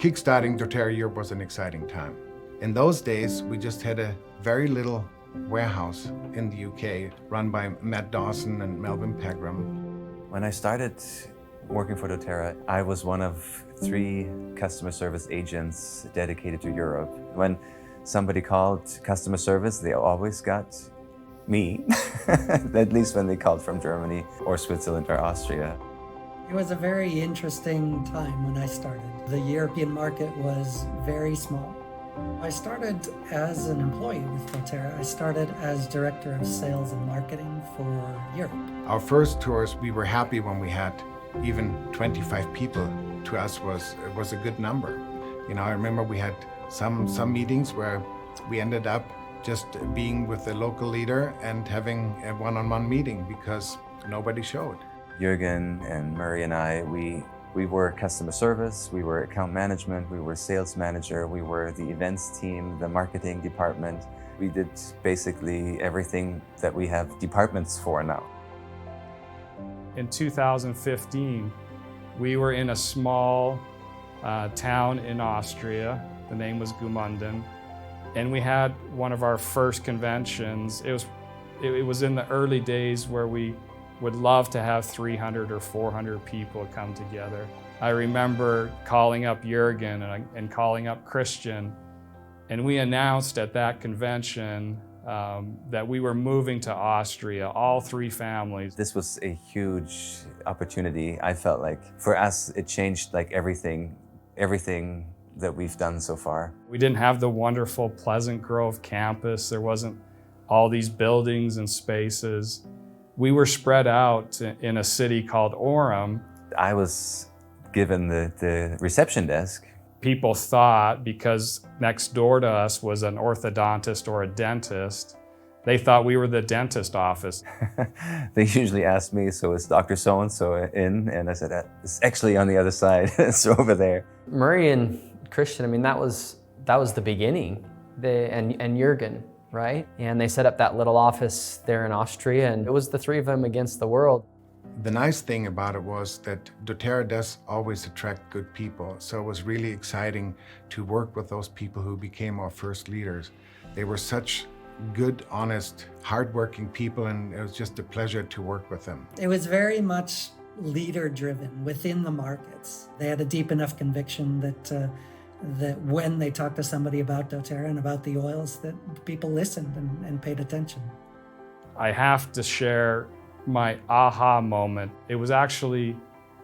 Kickstarting doTERRA Europe was an exciting time. In those days, we just had a very little warehouse in the UK run by Matt Dawson and Melvin Pegram. When I started working for doTERRA, I was one of 3 customer service agents dedicated to Europe. When somebody called customer service, they always got me, at least when they called from Germany or Switzerland or Austria. It was a very interesting time when I started. The European market was very small. I started as an employee with doTERRA. I started as Director of Sales and Marketing for Europe. Our first tours, we were happy when we had even 25 people. To us was a good number. You know, I remember we had some meetings where we ended up just being with the local leader and having a one-on-one meeting because nobody showed. Jürgen and Murray and I, we were customer service, we were account management, we were sales manager, we were the events team, the marketing department. We did basically everything that we have departments for now. In 2015, we were in a small town in Austria. The name was Gmunden. And we had one of our first conventions. It was in the early days where we would love to have 300 or 400 people come together. I remember calling up Jürgen and calling up Christian, and we announced at that convention that we were moving to Austria, all 3 families. This was a huge opportunity. I felt like for us, it changed like everything that we've done so far. We didn't have the wonderful Pleasant Grove campus. There wasn't all these buildings and spaces. We were spread out in a city called Orem. I was given the reception desk. People thought because next door to us was an orthodontist or a dentist, they thought we were the dentist office. They usually ask me, so is Dr. So-and-so in? And I said, it's actually on the other side, it's over there. Murray and Christian, I mean, that was the beginning, and Jürgen, right? And they set up that little office there in Austria, and it was the 3 of them against the world. The nice thing about it was that doTERRA does always attract good people. So it was really exciting to work with those people who became our first leaders. They were such good, honest, hardworking people, and it was just a pleasure to work with them. It was very much leader-driven within the markets. They had a deep enough conviction that when they talked to somebody about doTERRA and about the oils, that people listened and paid attention. I have to share my aha moment. It was actually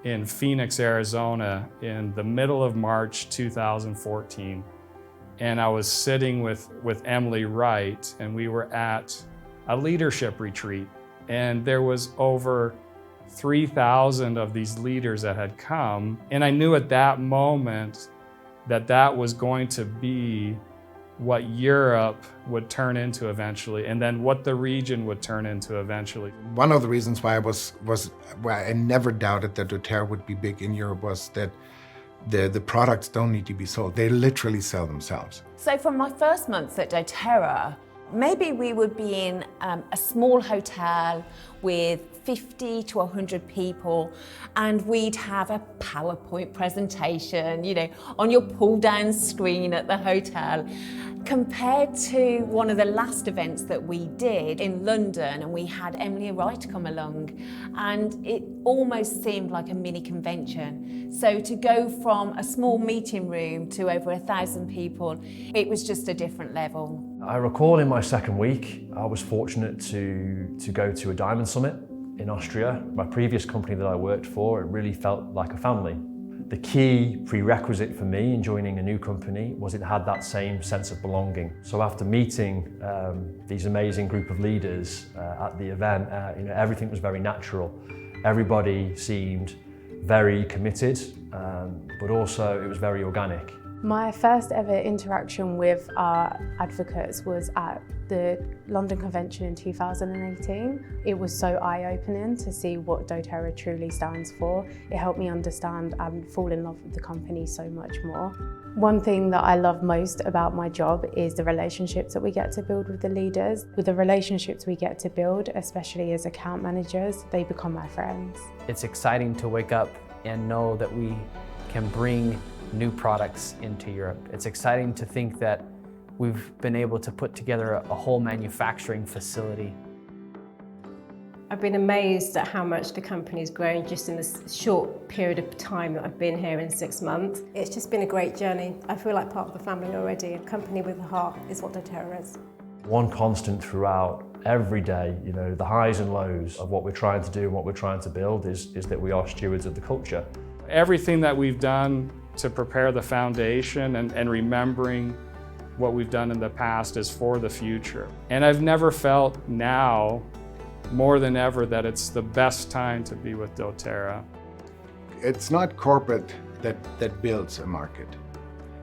in Phoenix, Arizona in the middle of March 2014. And I was sitting with Emily Wright, and we were at a leadership retreat. And there was over 3,000 of these leaders that had come. And I knew at that moment that was going to be what Europe would turn into eventually, and then what the region would turn into eventually. One of the reasons why I never doubted that doTERRA would be big in Europe was that the products don't need to be sold. They literally sell themselves. So from my first month at doTERRA, maybe we would be in a small hotel with 50 to 100 people, and we'd have a PowerPoint presentation, you know, on your pull-down screen at the hotel. Compared to one of the last events that we did in London, and we had Emily Wright come along, and it almost seemed like a mini convention. So to go from a small meeting room to over 1,000 people, it was just a different level. I recall in my second week, I was fortunate to go to a diamond summit in Austria. My previous company that I worked for, it really felt like a family. The key prerequisite for me in joining a new company was it had that same sense of belonging. So after meeting these amazing group of leaders at the event, you know, everything was very natural. Everybody seemed very committed, but also it was very organic. My first ever interaction with our advocates was at the London Convention in 2018. It was so eye-opening to see what doTERRA truly stands for. It helped me understand and fall in love with the company so much more. One thing that I love most about my job is the relationships that we get to build with the leaders. With the relationships we get to build, especially as account managers, they become my friends. It's exciting to wake up and know that we can bring new products into Europe. It's exciting to think that we've been able to put together a whole manufacturing facility. I've been amazed at how much the company's grown just in this short period of time that I've been here in 6 months. It's just been a great journey. I feel like part of the family already. A company with a heart is what doTERRA is. One constant throughout every day, you know, the highs and lows of what we're trying to do and what we're trying to build is that we are stewards of the culture. Everything that we've done to prepare the foundation and remembering what we've done in the past is for the future. And I've never felt now more than ever that it's the best time to be with doTERRA. It's not corporate that builds a market.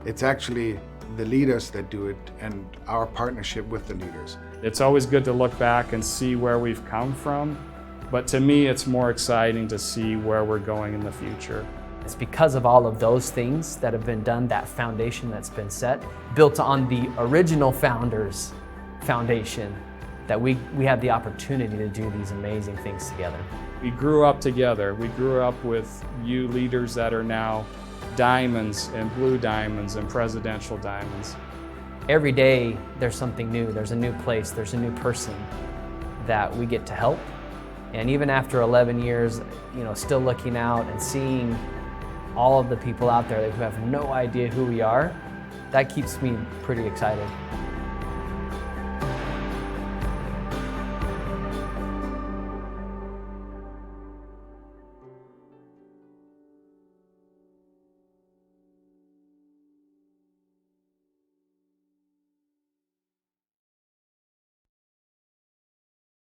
It's actually the leaders that do it and our partnership with the leaders. It's always good to look back and see where we've come from, but to me it's more exciting to see where we're going in the future. It's because of all of those things that have been done, that foundation that's been set, built on the original founders' foundation, that we have the opportunity to do these amazing things together. We grew up together. We grew up with you leaders that are now diamonds and blue diamonds and presidential diamonds. Every day there's something new, there's a new place, there's a new person that we get to help. And even after 11 years, you know, still looking out and seeing all of the people out there who have no idea who we are, that keeps me pretty excited.